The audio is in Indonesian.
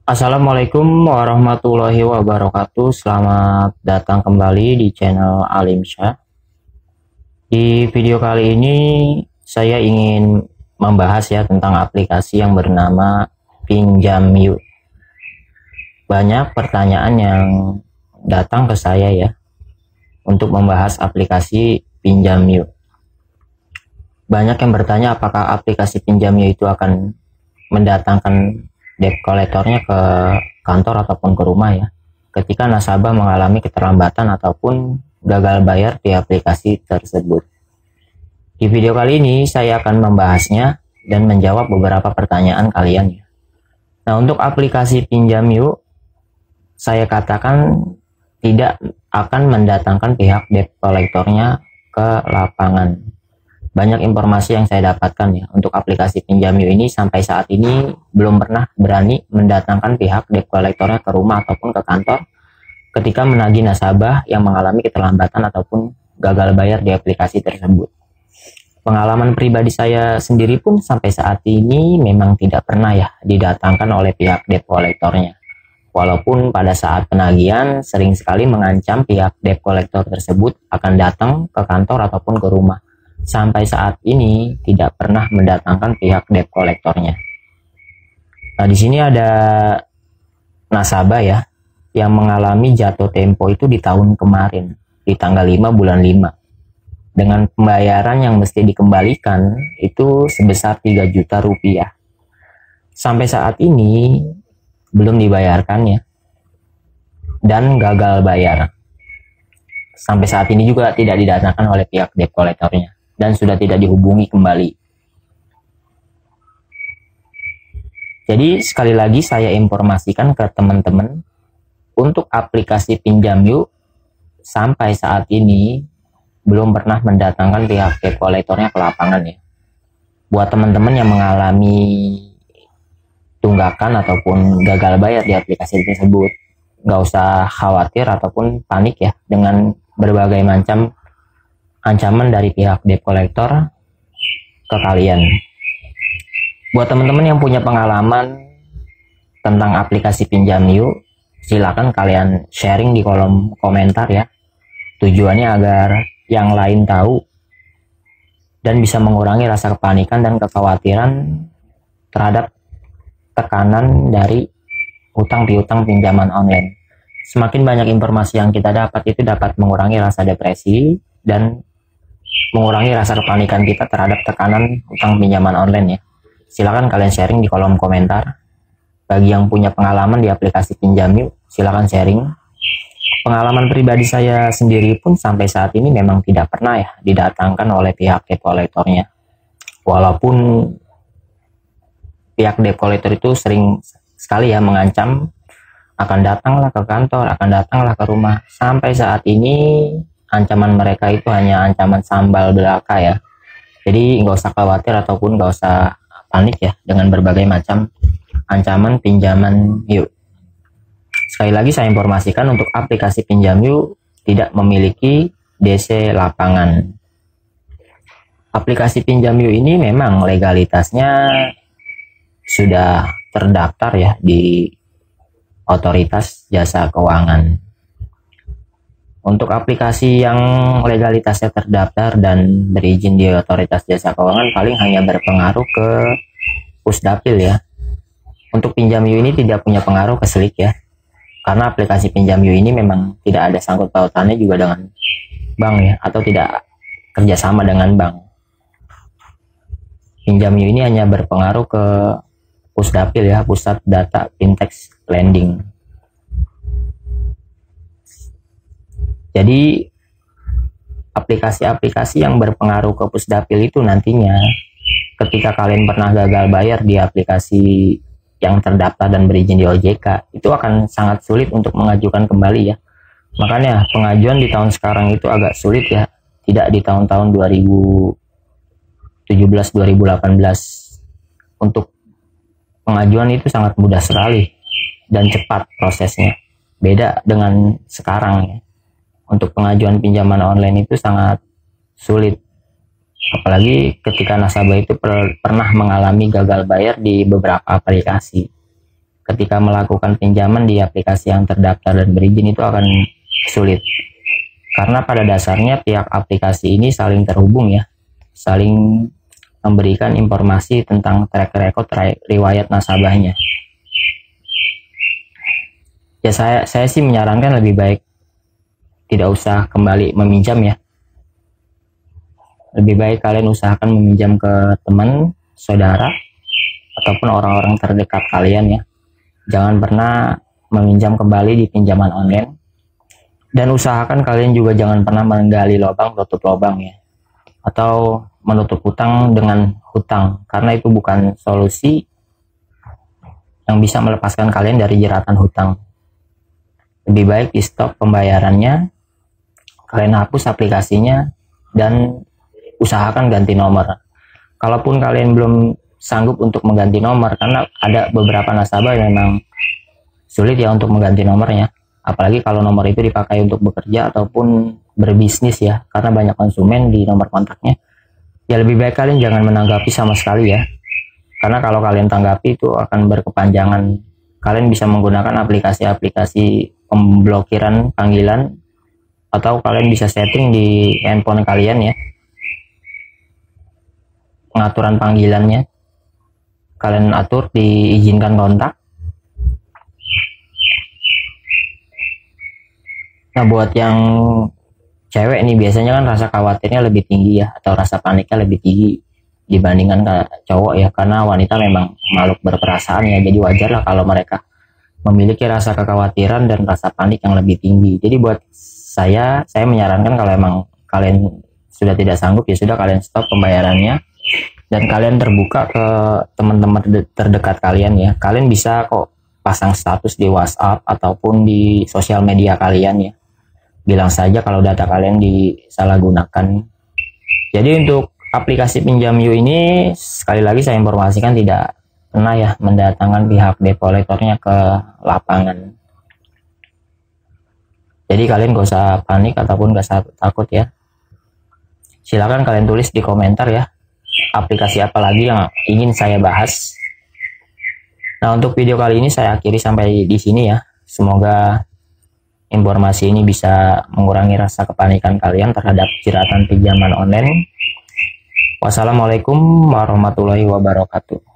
Assalamualaikum warahmatullahi wabarakatuh. Selamat datang kembali di channel Alimsyah. Di video kali ini saya ingin membahas ya tentang aplikasi yang bernama Pinjamyu. Banyak pertanyaan yang datang ke saya ya untuk membahas aplikasi Pinjamyu. Banyak yang bertanya apakah aplikasi Pinjamyu itu akan mendatangkan debt kolektornya ke kantor ataupun ke rumah ya, ketika nasabah mengalami keterlambatan ataupun gagal bayar di aplikasi tersebut. Di video kali ini saya akan membahasnya dan menjawab beberapa pertanyaan kalian ya. Nah, untuk aplikasi Pinjamyu, saya katakan tidak akan mendatangkan pihak debt kolektornya ke lapangan. Banyak informasi yang saya dapatkan ya untuk aplikasi Pinjamyu ini sampai saat ini belum pernah berani mendatangkan pihak debt kolektornya ke rumah ataupun ke kantor ketika menagih nasabah yang mengalami keterlambatan ataupun gagal bayar di aplikasi tersebut. Pengalaman pribadi saya sendiri pun sampai saat ini memang tidak pernah ya didatangkan oleh pihak debt kolektornya. Walaupun pada saat penagihan sering sekali mengancam pihak debt kolektor tersebut akan datang ke kantor ataupun ke rumah. Sampai saat ini tidak pernah mendatangkan pihak debt kolektornya. Nah, di sini ada nasabah ya yang mengalami jatuh tempo itu di tahun kemarin, di tanggal 5 bulan 5. Dengan pembayaran yang mesti dikembalikan itu sebesar 3 juta rupiah. Sampai saat ini belum dibayarkannya dan gagal bayar. Sampai saat ini juga tidak didatangkan oleh pihak debt kolektornya dan sudah tidak dihubungi kembali. Jadi sekali lagi saya informasikan ke teman-teman untuk aplikasi Pinjamyu sampai saat ini belum pernah mendatangkan pihak debt kolektornya ke lapangan ya. Buat teman-teman yang mengalami tunggakan ataupun gagal bayar di aplikasi tersebut, nggak usah khawatir ataupun panik ya dengan berbagai macam ancaman dari pihak debt kolektor ke kalian. Buat teman-teman yang punya pengalaman tentang aplikasi Pinjamyu, silakan kalian sharing di kolom komentar ya. Tujuannya agar yang lain tahu dan bisa mengurangi rasa kepanikan dan kekhawatiran terhadap tekanan dari hutang piutang pinjaman online. Semakin banyak informasi yang kita dapat itu dapat mengurangi rasa depresi dan mengurangi rasa kepanikan kita terhadap tekanan hutang pinjaman online ya. Silakan kalian sharing di kolom komentar. Bagi yang punya pengalaman di aplikasi Pinjamyu, silakan sharing. Pengalaman pribadi saya sendiri pun sampai saat ini memang tidak pernah ya didatangkan oleh pihak debt kolektornya. Walaupun pihak debt kolektor itu sering sekali ya mengancam akan datanglah ke kantor, akan datanglah ke rumah. Sampai saat ini ancaman mereka itu hanya ancaman sambal belaka ya. Jadi nggak usah khawatir ataupun nggak usah panik ya dengan berbagai macam ancaman pinjaman yuk. Sekali lagi saya informasikan untuk aplikasi Pinjamyu tidak memiliki DC lapangan. Aplikasi Pinjamyu ini memang legalitasnya sudah terdaftar ya di Otoritas Jasa Keuangan. Untuk aplikasi yang legalitasnya terdaftar dan berizin di Otoritas Jasa Keuangan paling hanya berpengaruh ke Pusdapil ya. Untuk Pinjamyu ini tidak punya pengaruh ke Slik ya. Karena aplikasi Pinjamyu ini memang tidak ada sangkut pautannya juga dengan bank ya, atau tidak kerjasama dengan bank. Pinjamyu ini hanya berpengaruh ke Pusdapil ya, Pusat Data Fintech Lending. Jadi aplikasi-aplikasi yang berpengaruh ke Pusdapil itu nantinya ketika kalian pernah gagal bayar di aplikasi yang terdaftar dan berizin di OJK, itu akan sangat sulit untuk mengajukan kembali ya. Makanya pengajuan di tahun sekarang itu agak sulit ya, tidak di tahun-tahun 2017-2018. Untuk pengajuan itu sangat mudah sekali dan cepat prosesnya, beda dengan sekarang ya. Untuk pengajuan pinjaman online itu sangat sulit, apalagi ketika nasabah itu pernah mengalami gagal bayar di beberapa aplikasi. ketika melakukan pinjaman di aplikasi yang terdaftar dan berizin itu akan sulit. Karena pada dasarnya pihak aplikasi ini saling terhubung ya, saling memberikan informasi tentang track record riwayat nasabahnya. Ya saya sih menyarankan lebih baik tidak usah kembali meminjam ya. Lebih baik kalian usahakan meminjam ke teman, saudara, ataupun orang-orang terdekat kalian ya. Jangan pernah meminjam kembali di pinjaman online. Dan usahakan kalian juga jangan pernah menggali lubang tutup lubang ya. Atau menutup hutang dengan hutang. Karena itu bukan solusi yang bisa melepaskan kalian dari jeratan hutang. Lebih baik di stop pembayarannya, kalian hapus aplikasinya, dan usahakan ganti nomor. Kalaupun kalian belum sanggup untuk mengganti nomor, karena ada beberapa nasabah yang memang sulit ya untuk mengganti nomornya, apalagi kalau nomor itu dipakai untuk bekerja ataupun berbisnis ya, karena banyak konsumen di nomor kontaknya. Ya lebih baik kalian jangan menanggapi sama sekali ya, karena kalau kalian tanggapi itu akan berkepanjangan. Kalian bisa menggunakan aplikasi-aplikasi pemblokiran panggilan, atau kalian bisa setting di handphone kalian ya, pengaturan panggilannya kalian atur, diizinkan kontak. Nah buat yang cewek nih biasanya kan rasa khawatirnya lebih tinggi ya, atau rasa paniknya lebih tinggi dibandingkan cowok ya, karena wanita memang makhluk berperasaan ya, jadi wajar lah kalau mereka memiliki rasa kekhawatiran dan rasa panik yang lebih tinggi. Jadi buat saya menyarankan kalau emang kalian sudah tidak sanggup ya sudah, kalian stop pembayarannya dan kalian terbuka ke teman-teman terdekat kalian ya. Kalian bisa kok pasang status di WhatsApp ataupun di sosial media kalian ya, bilang saja kalau data kalian disalahgunakan. Jadi untuk aplikasi Pinjam You ini sekali lagi saya informasikan tidak pernah ya mendatangkan pihak debt collector-nya ke lapangan. Jadi kalian gak usah panik ataupun gak usah takut ya. Silakan kalian tulis di komentar ya, aplikasi apa lagi yang ingin saya bahas. Nah untuk video kali ini saya akhiri sampai di sini ya. Semoga informasi ini bisa mengurangi rasa kepanikan kalian terhadap jeratan pinjaman online. Wassalamualaikum warahmatullahi wabarakatuh.